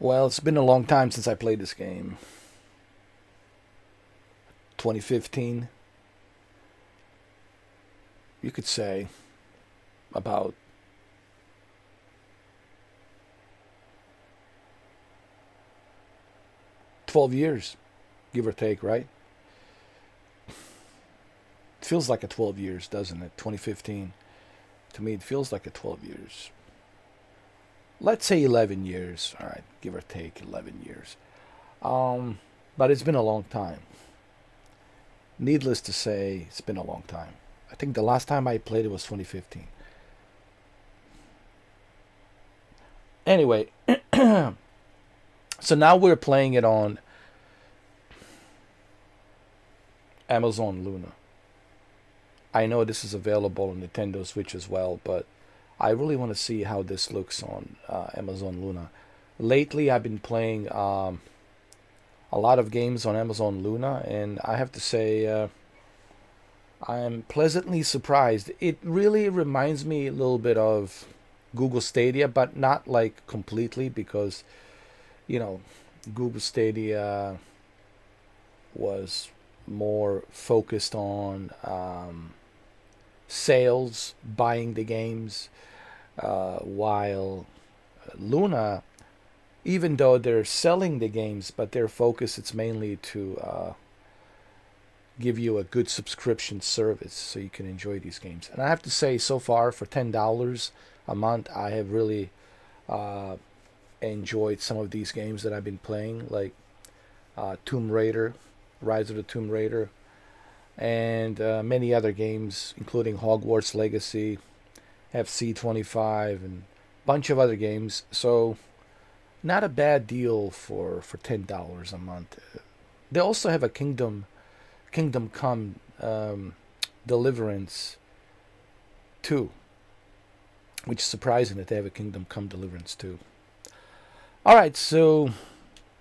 Well, it's been a long time since I played this game. 2015, you could say about 12 years, give or take, right? It feels like a 12 years, doesn't it? 2015. To me, it feels like a 12 years. Let's say 11 years. All right, give or take 11 years. Um, but it's been a long time. Needless to say, it's been a long time. I think the last time I played it was 2015. Anyway, so now we're playing it on Amazon Luna. I know this is available on Nintendo Switch as well, but I really want to see how this looks on Amazon Luna. Lately, I've been playing a lot of games on Amazon Luna, and I have to say, I'm pleasantly surprised. It really reminds me a little bit of Google Stadia, but not like completely because, you know, Google Stadia was more focused on sales, buying the games, while Luna, even though they're selling the games, but their focus it's mainly to give you a good subscription service so you can enjoy these games. And I have to say, so far for $10 a month, I have really uh, enjoyed some of these games that I've been playing, like Tomb Raider, Rise of the Tomb Raider, and many other games, including Hogwarts Legacy, FC 25, and a bunch of other games. So not a bad deal for $10 a month. They also have a Kingdom Come Deliverance 2, which is surprising that they have a Kingdom Come Deliverance 2. All right, so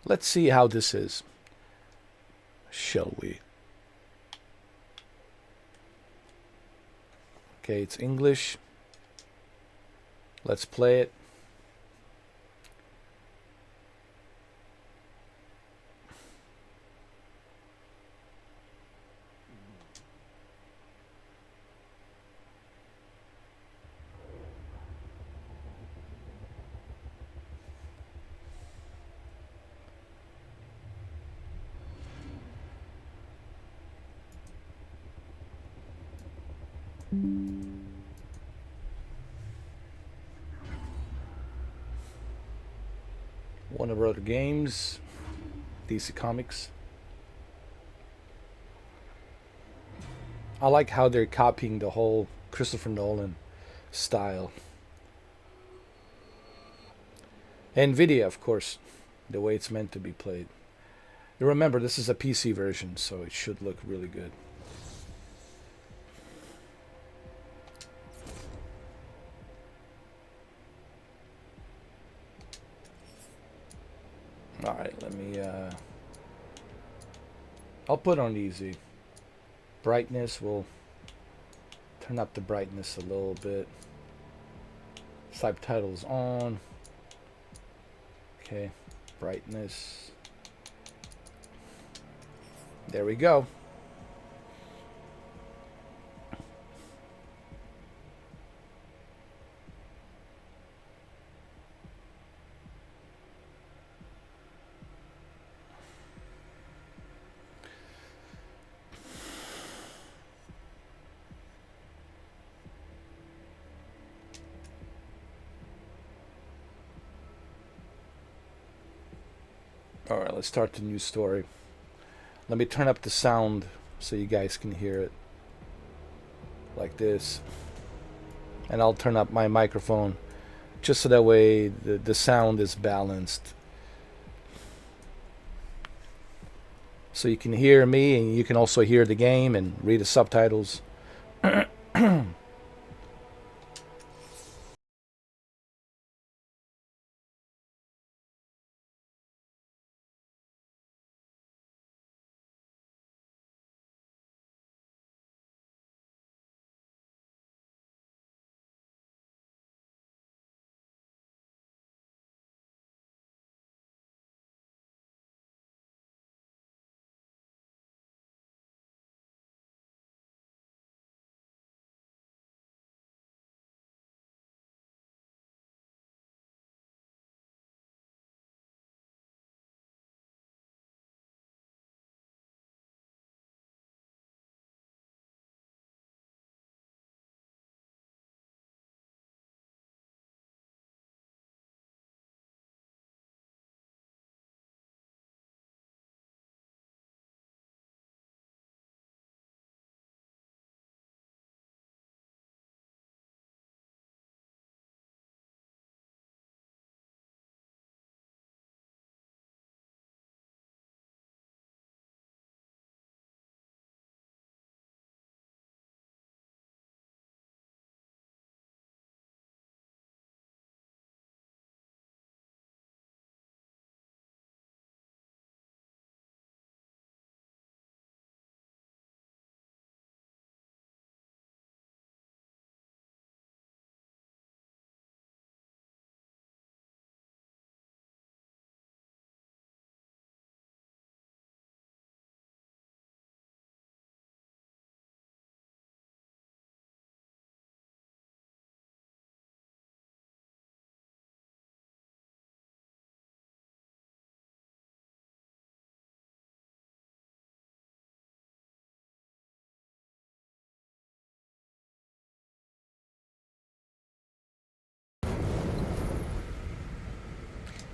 let's see how this is, shall we? Okay, it's English. Let's play it. One of our other games, DC Comics. I like how they're copying the whole Christopher Nolan style. NVIDIA, of course, the way it's meant to be played. You remember, this is a PC version, so it should look really good. All right, let me. I'll put on easy. Brightness, we'll turn up the brightness a little bit. Subtitles on. Okay, brightness. There we go. All right, let's start the new story. Let me turn up the sound so you guys can hear it like this. And I'll turn up my microphone just so that way the sound is balanced. So you can hear me and you can also hear the game and read the subtitles.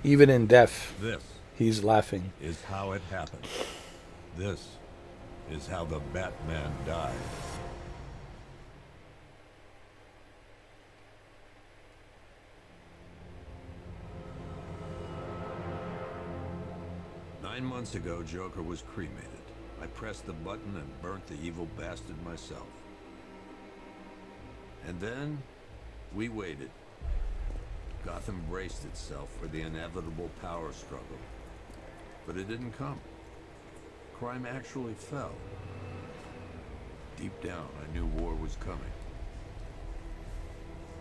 Even in death, This he's laughing. is how it happened. This is how the Batman died. Nine months ago, Joker was cremated. I pressed the button and burnt the evil bastard myself. And then, we waited. Gotham braced itself for the inevitable power struggle. But it didn't come. Crime actually fell. Deep down, I knew war was coming.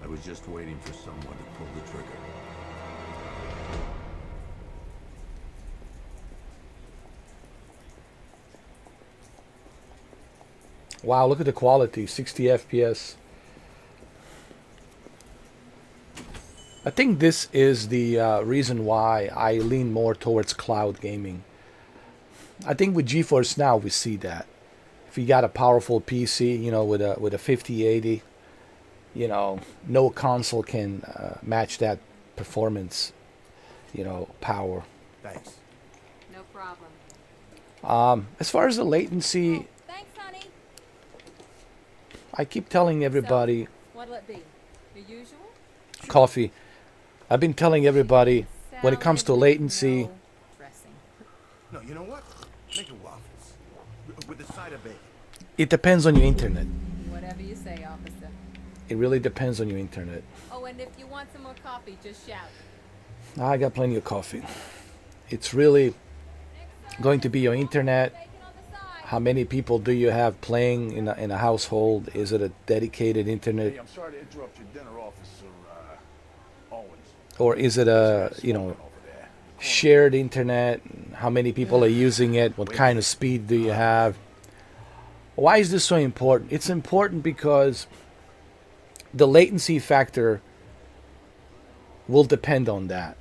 I was just waiting for someone to pull the trigger. Wow, look at the quality, 60 FPS. I think this is the reason why I lean more towards cloud gaming. I think with GeForce Now we see that. If you got a powerful PC, you know, with a 5080, you know, no console can match that performance, you know, power. Thanks. No problem. As far as the latency, Thanks, honey. I keep telling everybody, What'll it be? The usual? coffee. I've been telling everybody when it comes to Salad, latency, no dressing. No, you know what? Make it waffles. With a side of bacon. it depends on your internet. Whatever you say, officer. It really depends on your internet. Oh, and if you want some more coffee, just shout. I got plenty of coffee. It's really going to be your internet. Bacon on the side. How many people do you have playing in a household? Is it a dedicated internet, Hey, I'm sorry to interrupt your dinner, Officer Owens. or is it a, you know, shared internet? How many people are using it? What kind of speed do you have? Why is this so important? It's important because the latency factor will depend on that.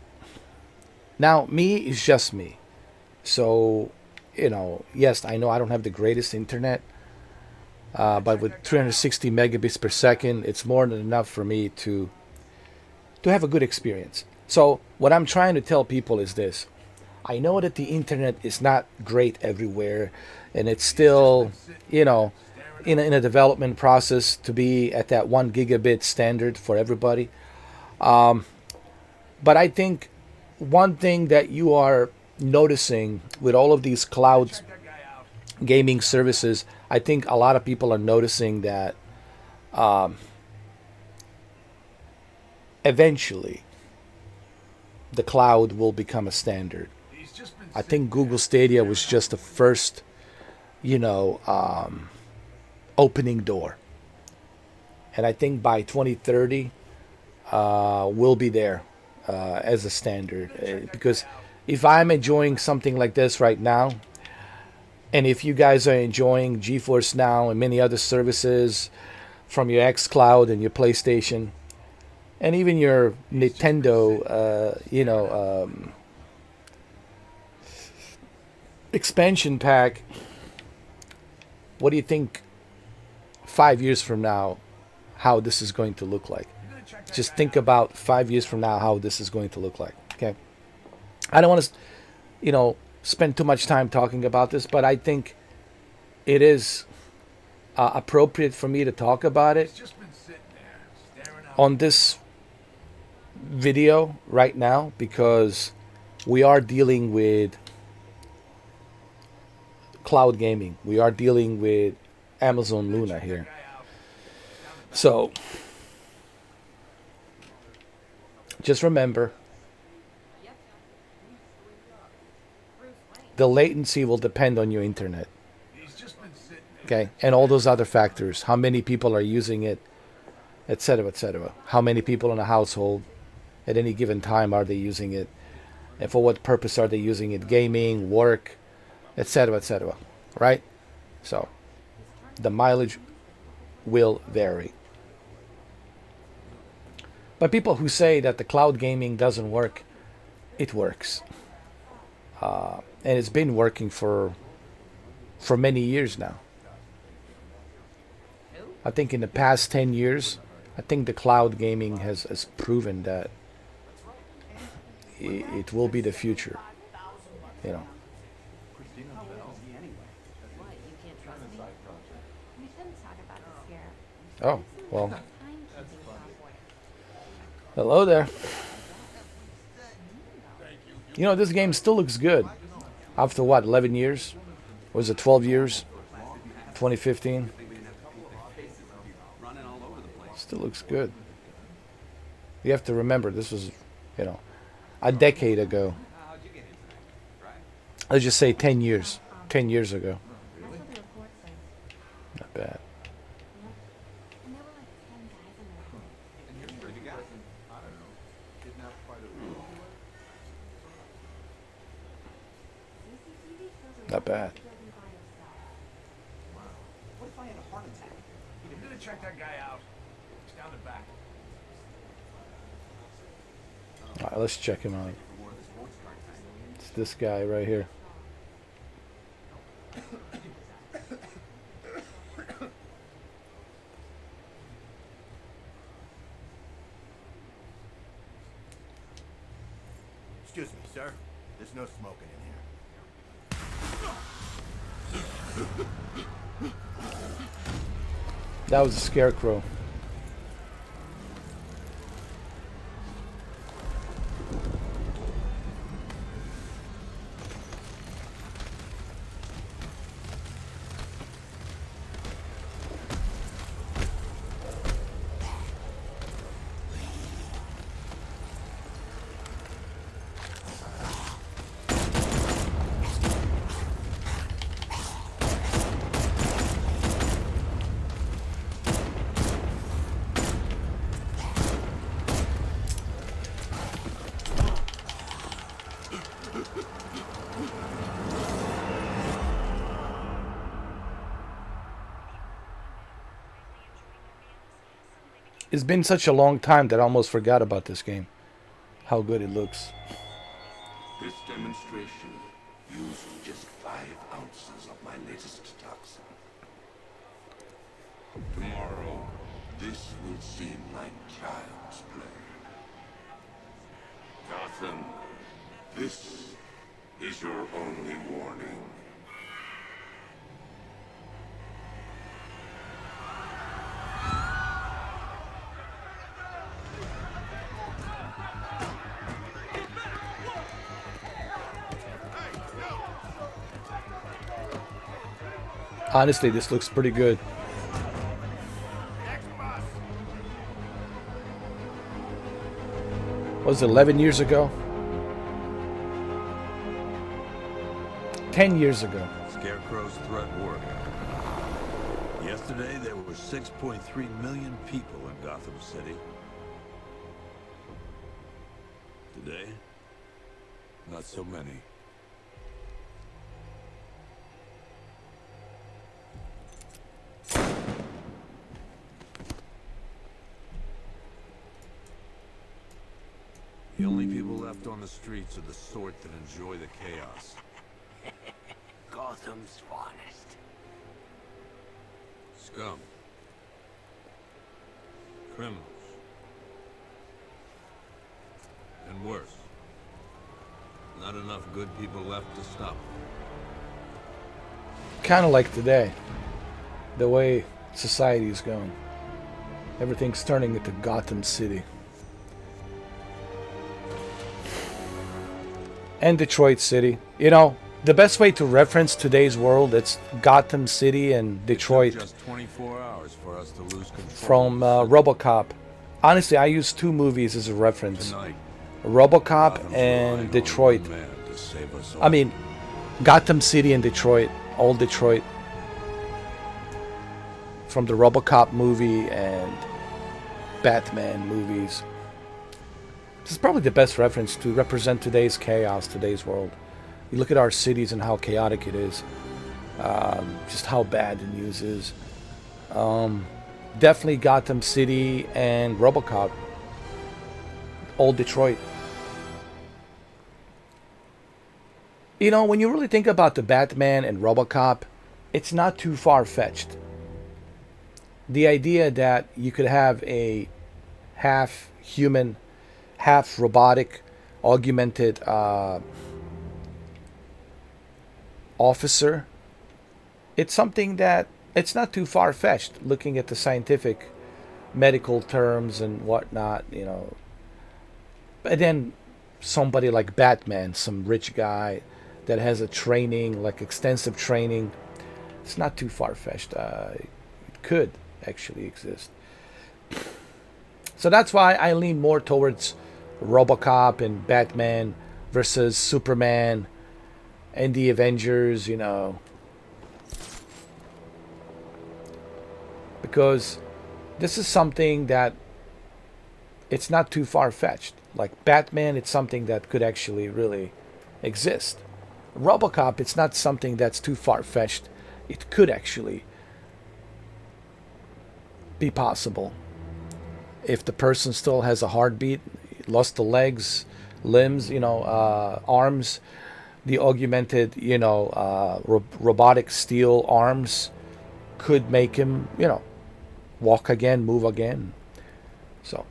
Now, me is just me. So, you know, yes, I know I don't have the greatest internet, but with 360 megabits per second, it's more than enough for me to have a good experience. So, what I'm trying to tell people is this. I know that the internet is not great everywhere, and it's still, you know, in a development process to be at that 1 gigabit standard for everybody. But I think one thing that you are noticing with all of these cloud gaming services, I think a lot of people are noticing that eventually the cloud will become a standard. I think Google Stadia was just the first, you know, opening door. And I think by 2030, we'll be there as a standard. Because if I'm enjoying something like this right now, and if you guys are enjoying GeForce Now and many other services from your xCloud and your PlayStation, and even your Nintendo, you know, expansion pack, what do you think 5 years from now how this is going to look like? Just think about 5 years from now how this is going to look like. Okay, I don't want to, you know, spend too much time talking about this, but I think it is appropriate for me to talk about it on this video right now, because we are dealing with cloud gaming. We are dealing with Amazon Luna here. So just remember, the latency will depend on your internet. Okay, and all those other factors. How many people are using it, etc., etc. How many people in a household at any given time are they using it, and for what purpose are they using it? Gaming, work, etc., etc. Right? So the mileage will vary. But people who say that the cloud gaming doesn't work, it works, and it's been working for many years now. I think in the past 10 years, I think the cloud gaming has proven that, it will be the future. You know. What, you can't trust me? We shouldn't talk about this here. Oh, well, Timekeeping software. hello there. You know, this game still looks good. After what, 11 years? Was it 12 years? 2015? Still looks good. You have to remember, this was, you know, a decade ago. Let's just say 10 years. 10 years ago. That's what the report says. Not bad. And there were like 10 guys in there. CCTV shows Not bad. the building by itself. What if I had a heart attack? You gonna check that guy out? He's down the back. All right, let's check him out. It's this guy right here. Excuse me, sir. There's no smoking in here. That was a scarecrow. It's been such a long time that I almost forgot about this game. How good it looks. This demonstration used just 5 ounces of my latest toxin. Tomorrow, this will seem like child's play. Gotham, this is your only warning. Honestly, this looks pretty good. Was it 11 years ago? 10 years ago. Scarecrow's threat worked. Yesterday, there were 6.3 million people in Gotham City. Today, not so many. The only people left on the streets are the sort that enjoy the chaos. Gotham's finest. Scum. Criminals. And worse. Not enough good people left to stop them. Kind of like today. The way society is going. Everything's turning into Gotham City. And Detroit City. You know, the best way to reference today's world, it's Gotham City and Detroit. It took just 24 hours for us to lose control. From RoboCop. Honestly, I use 2 movies as a reference. Tonight, RoboCop Gotham's relying and on Detroit. one man to save us all. I mean, Gotham City and Detroit. Old Detroit. From the RoboCop movie and Batman movies. This is probably the best reference to represent today's chaos, today's world. You look at our cities and how chaotic it is. Just how bad the news is. Definitely Gotham City and RoboCop. Old Detroit. You know, when you really think about the Batman and RoboCop, it's not too far-fetched. The idea that you could have a half human, half robotic augmented officer. It's something that it's not too far-fetched looking at the scientific medical terms and whatnot, you know. But then somebody like Batman, some rich guy that has a training, like extensive training, it's not too far-fetched. It could actually exist. So that's why I lean more towards RoboCop and Batman versus Superman and the Avengers, you know. Because this is something that it's not too far-fetched. Like Batman, it's something that could actually really exist. RoboCop, it's not something that's too far-fetched. It could actually be possible. If the person still has a heartbeat, lost the legs, limbs, you know, arms, the augmented, you know, robotic steel arms could make him, you know, walk again, move again. So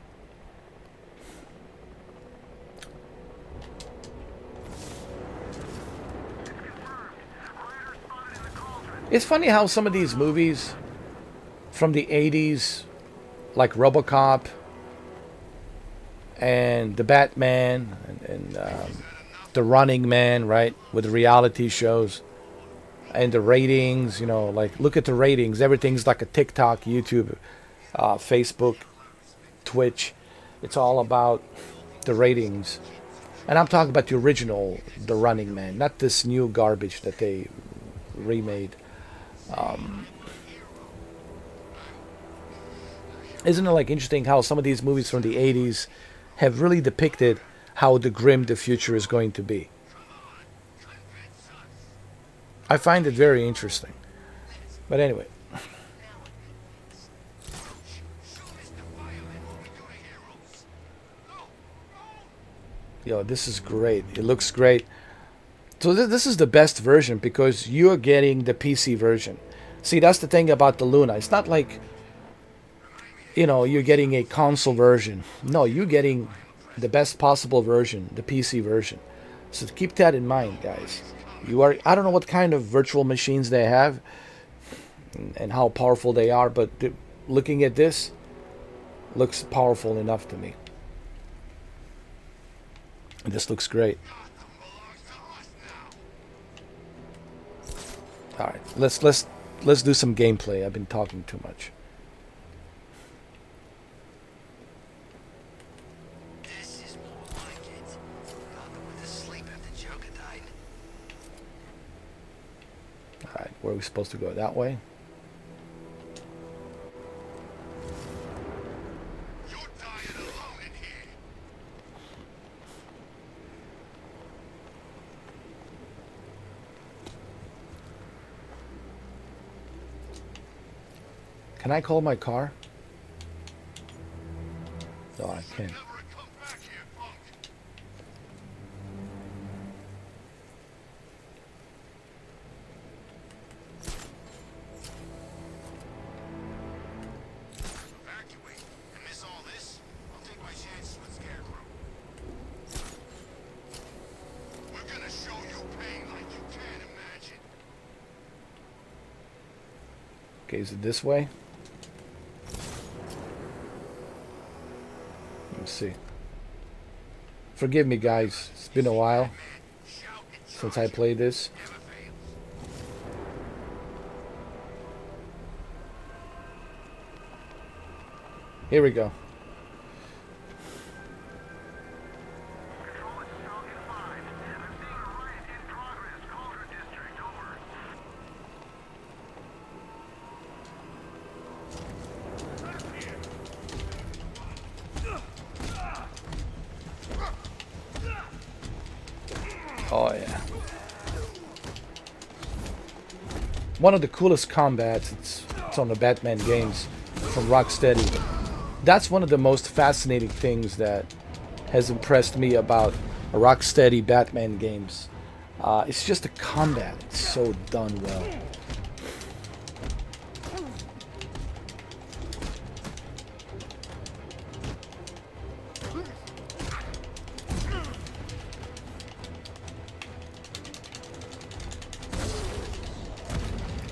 it's funny how some of these movies from the 80s, like RoboCop and the Batman and the Running Man, right, with the reality shows and the ratings, you know, like look at the ratings. Everything's like a TikTok, YouTube, Facebook, Twitch. It's all about the ratings. And I'm talking about the original, the Running Man, not this new garbage that they remade. Isn't it like interesting how some of these movies from the 80s have really depicted how the grim the future is going to be? I find it very interesting. But anyway. Yo, this is great. It looks great. So this is the best version because you're getting the PC version. See, that's the thing about the Luna. It's not like, you know, you're getting a console version. No, you're getting the best possible version, the PC version. So keep that in mind, guys. You are, I don't know what kind of virtual machines they have and how powerful they are, but looking at this looks powerful enough to me. And this looks great. All right, let's do some gameplay. I've been talking too much. This is more like it. Gotham went to sleep after Joker died. All right, where are we supposed to go? That way? You're dying alone in here. Can I call my car? No, I can't. Never come back here, punk. Evacuate and miss all this? I'll take my chances with Scarecrow. We're gonna show you pain like you can't imagine. Okay, is it this way? Let's see. Forgive me, guys. It's been a while since I played this. Here we go. Oh yeah. One of the coolest combats, it's on the Batman games from Rocksteady. That's one of the most fascinating things that has impressed me about Rocksteady Batman games. It's just the combat. It's so done well.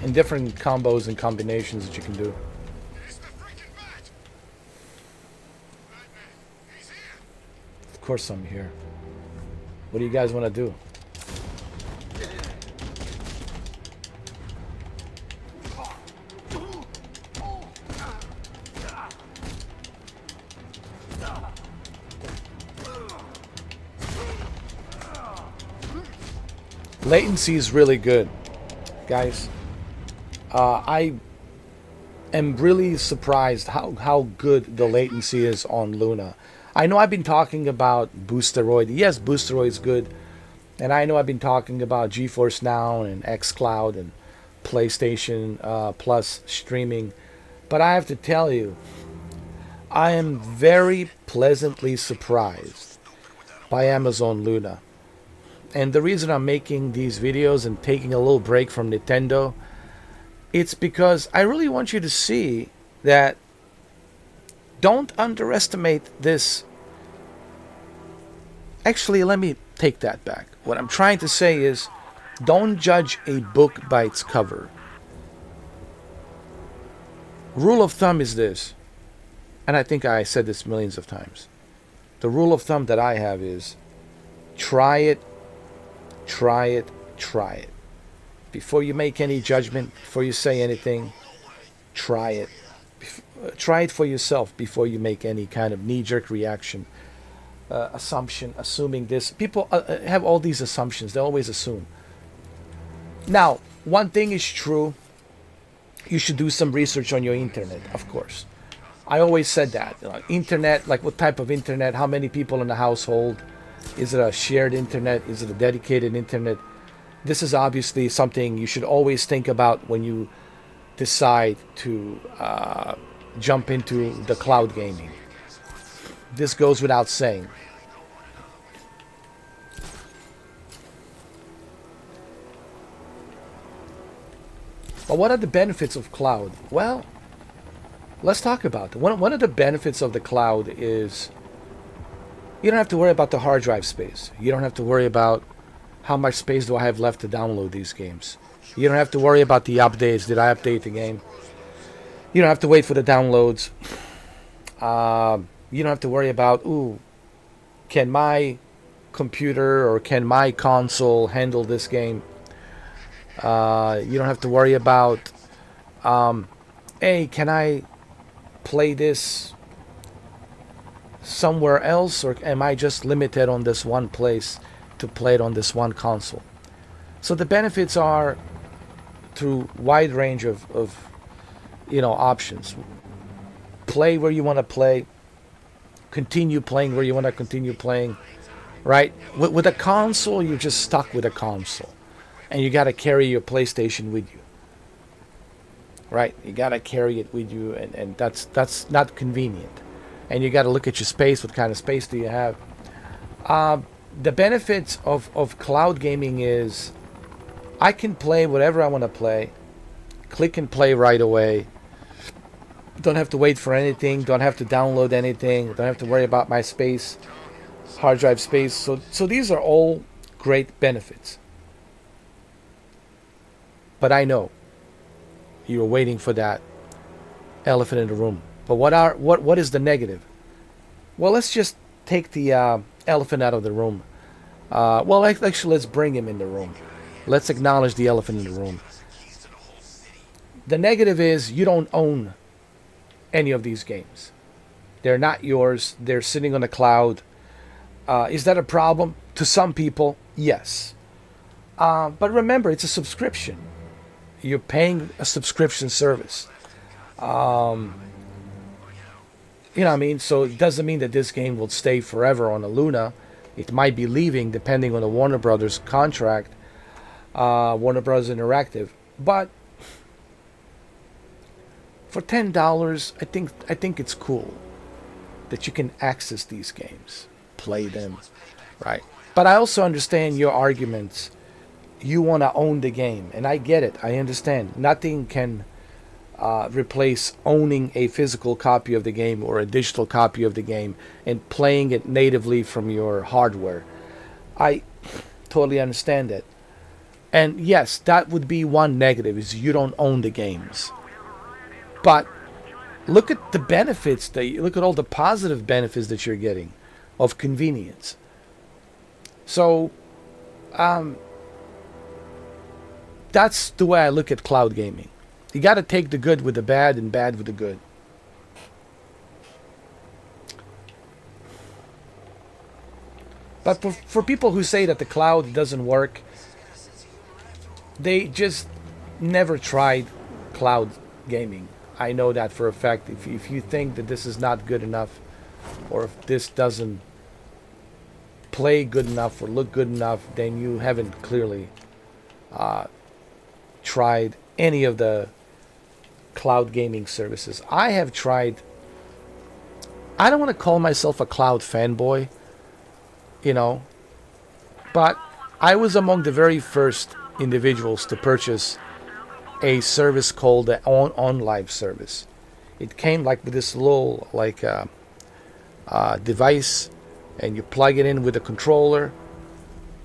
and different combos and combinations that you can do. It's the freaking bat! Batman, he's here! Of course I'm here. What do you guys want to do? Latency is really good, guys. I am really surprised how good the latency is on Luna. I know I've been talking about Boosteroid. Yes, Boosteroid is good. And I know I've been talking about GeForce Now and xCloud and PlayStation Plus streaming. But I have to tell you, I am very pleasantly surprised by Amazon Luna. And the reason I'm making these videos and taking a little break from Nintendo, it's because I really want you to see that don't underestimate this. Actually, let me take that back. What I'm trying to say is don't judge a book by its cover. Rule of thumb is this, and I think I said this millions of times. The rule of thumb that I have is try it, try it, try it. Before you make any judgment, before you say anything, try it. Try it for yourself before you make any kind of knee-jerk reaction, assumption, assuming this. People have all these assumptions. They always assume. Now, one thing is true. You should do some research on your internet, of course. I always said that. Internet, like what type of internet, how many people in the household, is it a shared internet, is it a dedicated internet? This is obviously something you should always think about when you decide to jump into the cloud gaming. This goes without saying. But what are the benefits of cloud? Well, let's talk about it. One of the benefits of the cloud is you don't have to worry about the hard drive space. You don't have to worry about how much space do I have left to download these games. You don't have to worry about the updates. Did I update the game? You don't have to wait for the downloads. You don't have to worry about, can my computer or can my console handle this game? You don't have to worry about, hey, can I play this somewhere else, or am I just limited on this one place to play it on this one console? So the benefits are through wide range of options. Play where you want to play. Continue playing where you want to continue playing. Right? With a console, you're just stuck with a console. And you got to carry your PlayStation with you. Right? You got to carry it with you, and that's not convenient. And you got to look at your space. What kind of space do you have? The benefits of cloud gaming is I can play whatever I want to play. Click and play right away. Don't have to wait for anything. Don't have to download anything. Don't have to worry about my space, hard drive space. So these are all great benefits. But I know you're waiting for that elephant in the room. But what is the negative? Well, let's just take the elephant out of the room. Well, actually, let's bring him in the room. Let's acknowledge the elephant in the room. The negative is you don't own any of these games. They're not yours. They're sitting on the cloud. Is that a problem? To some people, yes. But remember, it's a subscription. You're paying a subscription service. You know what I mean? So it doesn't mean that this game will stay forever on a Luna. It might be leaving depending on the Warner Brothers contract, Warner Brothers Interactive. But for $10, I think it's cool that you can access these games, play them, right? But I also understand your arguments. You want to own the game, and I get it. I understand. Nothing can replace owning a physical copy of the game or a digital copy of the game and playing it natively from your hardware. I totally understand that. And yes, that would be one negative, is you don't own the games. But look at the benefits, look at all the positive benefits that you're getting of convenience. So that's the way I look at cloud gaming. You got to take the good with the bad and bad with the good. But for people who say that the cloud doesn't work, they just never tried cloud gaming. I know that for a fact. If you think that this is not good enough, or if this doesn't play good enough or look good enough, then you haven't clearly tried any of the cloud gaming services. I have tried. I don't want to call myself a cloud fanboy, but I was among the very first individuals to purchase a service called the OnLive service. It came like with this little device, and you plug it in with a controller.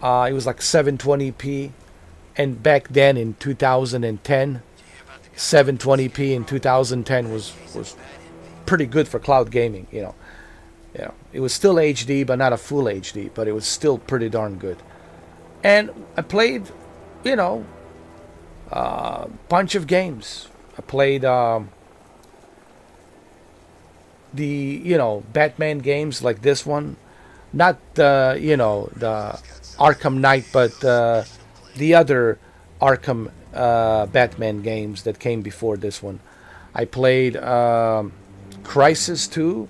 It was like 720p, and back then in 2010, 720p in 2010 was pretty good for cloud gaming. It was still HD, but not a full HD, but it was still pretty darn good. And I played, a bunch of games. I played the Batman games like this one, not the Arkham Knight, but the other Arkham Batman games that came before this one. I played Crisis 2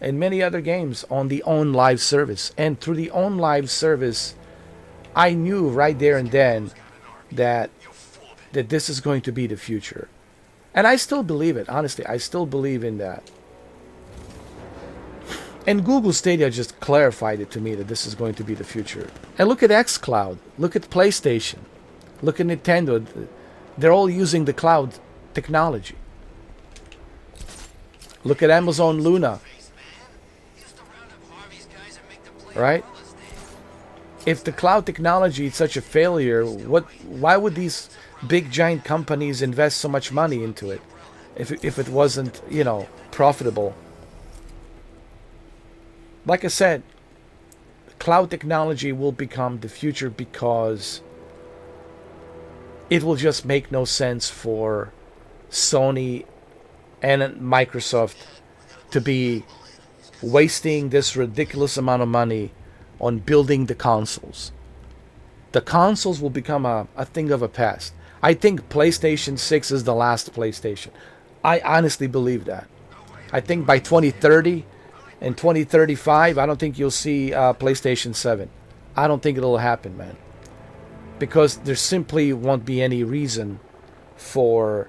and many other games on the OnLive service. And through the OnLive service, I knew right there and then that this is going to be the future. And I still believe it. Honestly, I still believe in that. And Google Stadia just clarified it to me that this is going to be the future. And look at xCloud. Look at PlayStation. Look at Nintendo. They're all using the cloud technology. Look at Amazon Luna. Right? If the cloud technology is such a failure, why would these big giant companies invest so much money into it if it wasn't, profitable? Like I said, cloud technology will become the future because it will just make no sense for Sony and Microsoft to be wasting this ridiculous amount of money on building the consoles. The consoles will become a thing of a past. I think PlayStation 6 is the last PlayStation. I honestly believe that. I think by 2030 and 2035, I don't think you'll see PlayStation 7. I don't think it'll happen, man. Because there simply won't be any reason for...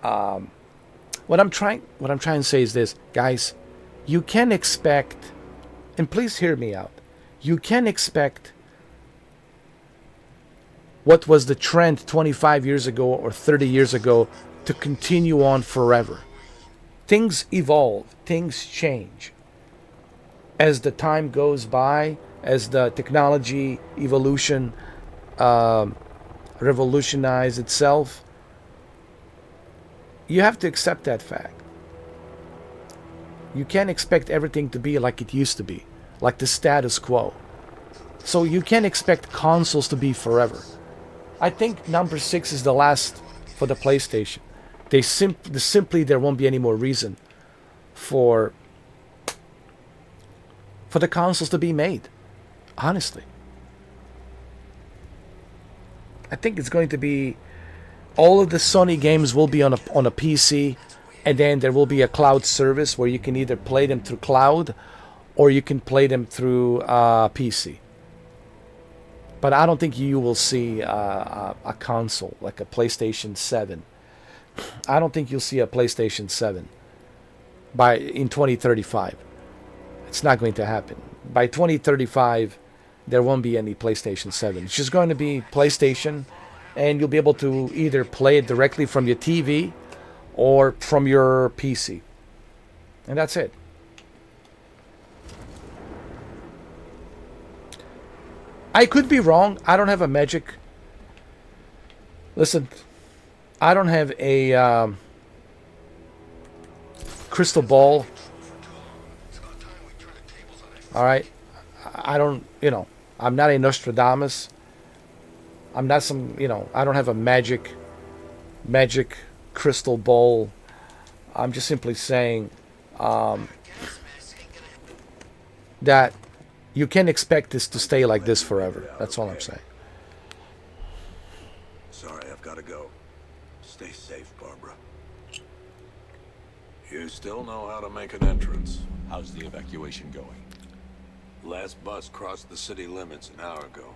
What I'm trying to say is this, guys. You can expect, and please hear me out, you can expect what was the trend 25 years ago or 30 years ago to continue on forever. Things evolve, things change. As the time goes by, as the technology evolution revolutionize itself, you have to accept that fact. You can't expect everything to be like it used to be, like the status quo. So you can't expect consoles to be forever. I think number 6 is the last for the PlayStation. Simply there won't be any more reason for the consoles to be made. Honestly. I think it's going to be all of the Sony games will be on a PC, and then there will be a cloud service where you can either play them through cloud or you can play them through PC. But I don't think you will see a console like a PlayStation 7. I don't think you'll see a PlayStation 7 in 2035. It's not going to happen. By 2035, there won't be any PlayStation 7. It's just going to be PlayStation, and you'll be able to either play it directly from your TV or from your PC. And that's it. I could be wrong. I don't have a magic Listen, I don't have a crystal ball. All right, I don't. I'm not a Nostradamus. I'm not some. I don't have a magic crystal ball. I'm just simply saying that you can't expect this to stay like this forever. That's all I'm saying. Sorry, I've got to go. Stay safe, Barbara. You still know how to make an entrance. How's the evacuation going? Last bus crossed the city limits an hour ago.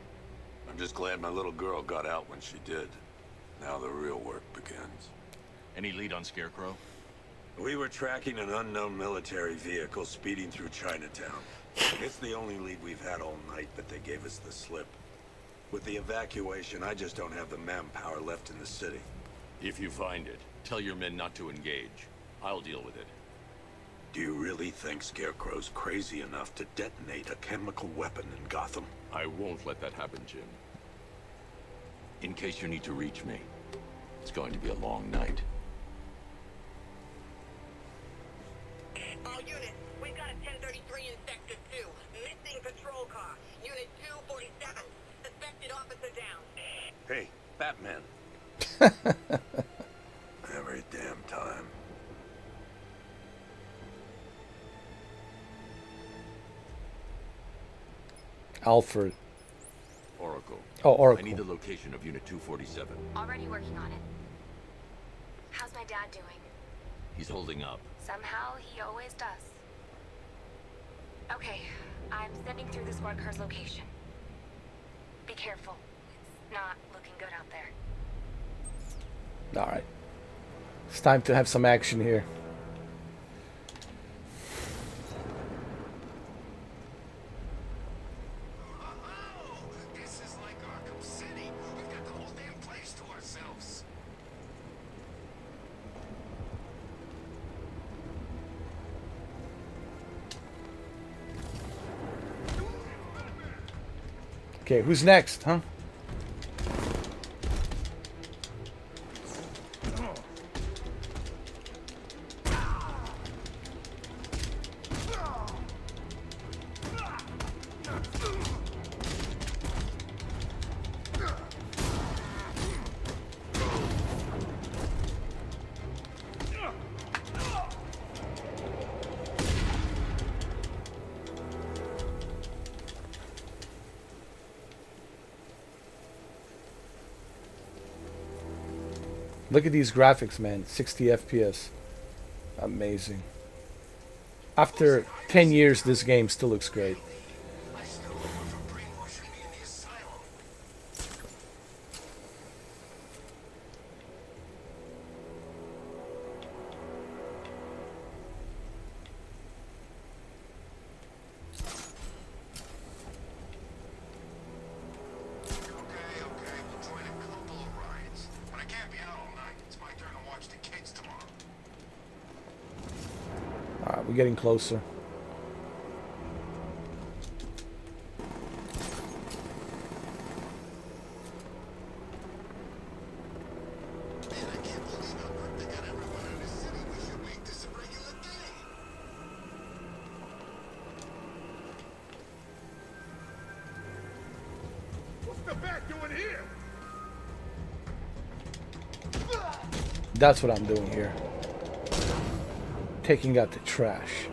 I'm just glad my little girl got out when she did. Now the real work begins. Any lead on Scarecrow? We were tracking an unknown military vehicle speeding through Chinatown. It's the only lead we've had all night, but they gave us the slip. With the evacuation, I just don't have the manpower left in the city. If you find it, tell your men not to engage. I'll deal with it. Do you really think Scarecrow's crazy enough to detonate a chemical weapon in Gotham? I won't let that happen, Jim. In case you need to reach me, it's going to be a long night. All units, we've got a 1033 in Sector 2. Missing patrol car. Unit 247. Suspected officer down. Hey, Batman. Every damn time. Alfred. Oracle. Oh, Oracle. I need the location of Unit 247. Already working on it. How's my dad doing? He's holding up. Somehow he always does. Okay, I'm sending through the squad car's location. Be careful. It's not looking good out there. All right. It's time to have some action here. Oh, this is like Arkham City. We've got the whole damn place to ourselves. Okay, who's next, huh? Look at these graphics, man. 60 FPS. Amazing. After 10 years, this game still looks great. I still remember from brainwashing me in the asylum. Okay, we'll join a couple of rides. But I can't be out all night. It's my turn to watch the kids tomorrow. Alright, we're getting closer. Man, I can't believe how quick they got everyone in the city. We should make this a regular thing. What's the bat doing here? That's what I'm doing here. Taking out the trash.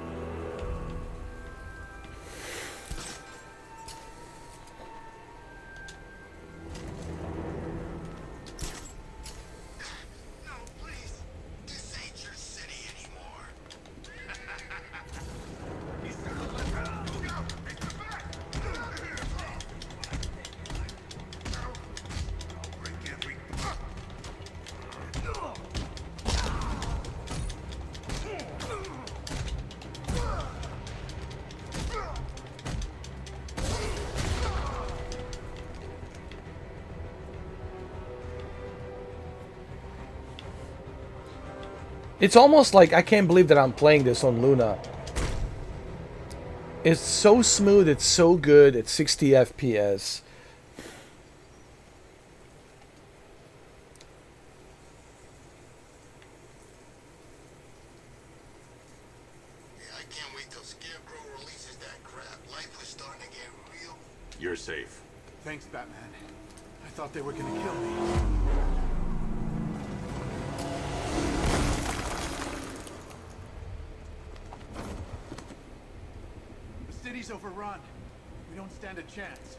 No, please. This ain't your city anymore. He's gonna let her look out. Take her back. I'll break every. It's almost like I can't believe that I'm playing this on Luna. It's so smooth, it's so good, it's 60 FPS. You're safe. Thanks, Batman. I thought they were gonna kill me. The city's overrun. We don't stand a chance.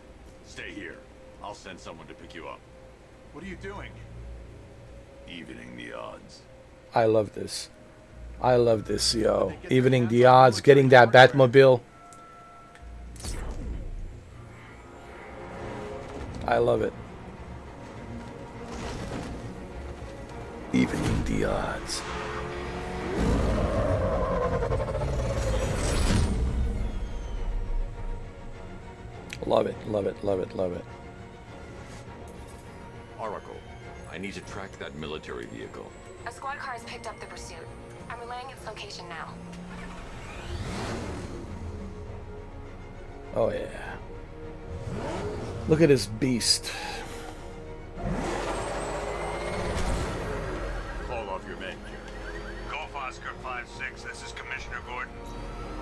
Stay here. I'll send someone to pick you up. What are you doing? Evening the odds. I love this. I love this, yo. Evening the odds, getting that Batmobile. I love it. Evening the odds. Love it, love it, love it, love it. Oracle, I need to track that military vehicle. A squad car has picked up the pursuit. I'm relaying its location now. Oh yeah. Look at this beast. Call off your men, Jerry. Golf Oscar 5-6, this is Commissioner Gordon.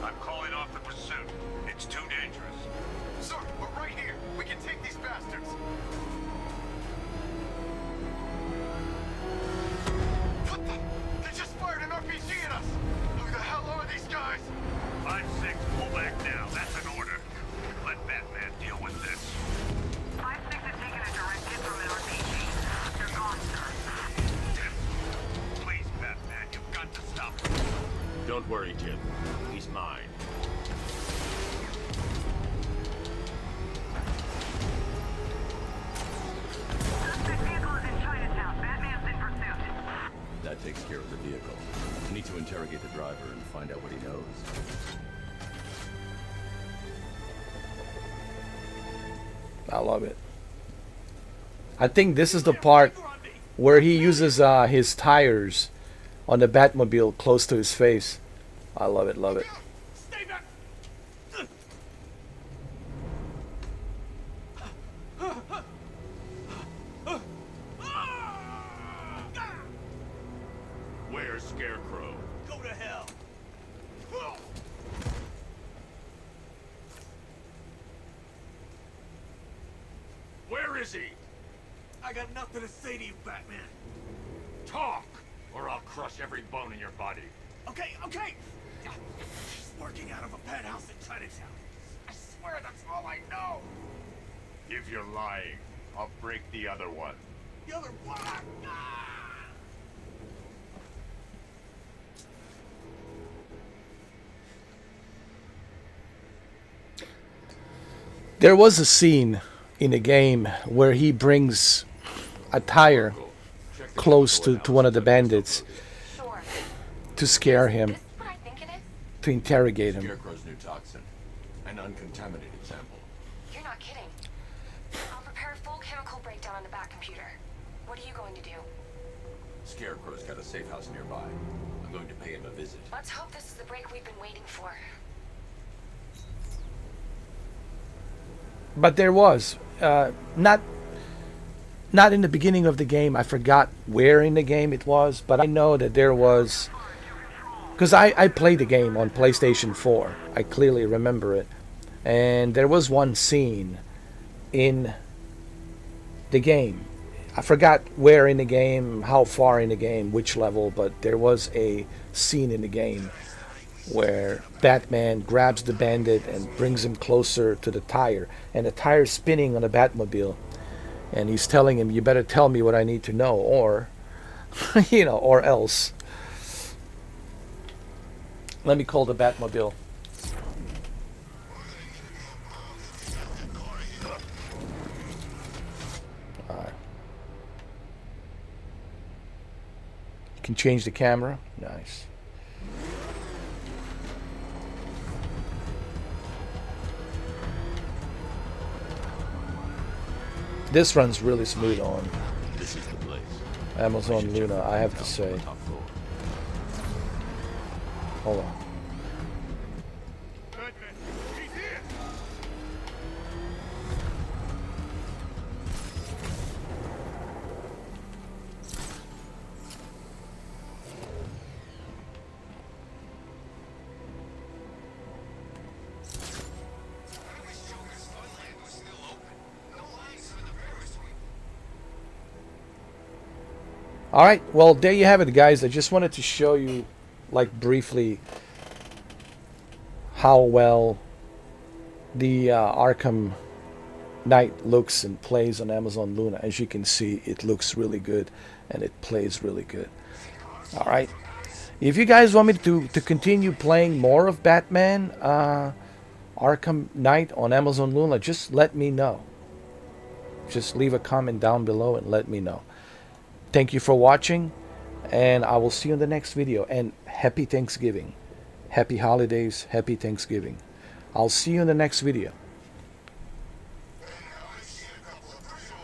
I'm calling off the pursuit. It's too dangerous. Sir, we're right here. We can take these bastards. What the? They just fired an RPG at us. Who the hell are these guys? 5-6, pull back now. That's an order. Let Batman deal with this. 5-6 has taken a direct hit from an RPG. They're gone, sir. Please, Batman, you've got to stop him. Don't worry, Jim. He's mine. Suspect vehicle is in Chinatown. Batman's in pursuit. That takes care of the vehicle. I need to interrogate the driver and find out what he knows. I love it. I think this is the part where he uses his tires on the Batmobile close to his face. I love it, love it. Stay back. Where's Scarecrow? Go to hell. Where is he? I got nothing to say to you, Batman. Talk, or I'll crush every bone in your body. Okay, okay. She's working out of a penthouse in Chinatown. I swear that's all I know. If you're lying, I'll break the other one. The other one. There was a scene in the game where he brings a tire close to one of the bandits Sure. to scare him, Is this what I think it is? to interrogate him. Scarecrow's new toxin. An uncontaminated sample. You're not kidding. I'll prepare a full chemical breakdown on the back computer. What are you going to do? Scarecrow's got a safe house nearby. I'm going to pay him a visit. Let's hope this is the break we've been waiting for. But there was not in the beginning of the game. I forgot where in the game it was, but I know that there was, because I played the game on PlayStation 4. I clearly remember it, and there was one scene in the game. I forgot where in the game, how far in the game, which level, but there was a scene in the game where Batman grabs the bandit and brings him closer to the tire, and the tire's spinning on the Batmobile, and he's telling him, you better tell me what I need to know, or or else. Let me call the Batmobile. You can change the camera. Nice. This runs really smooth on This is the place. Amazon Luna, I have to say. Top floor. Hold on. Batman, he's here. All right, well, there you have it, guys. I just wanted to show you, like, briefly how well the Arkham Knight looks and plays on Amazon Luna. As you can see, it looks really good and it plays really good. All right, if you guys want me to continue playing more of Batman Arkham Knight on Amazon Luna, just let me know. Just leave a comment down below and let me know. Thank you for watching, and I will see you in the next video. And happy Thanksgiving. Happy holidays. Happy Thanksgiving. I'll see you in the next video.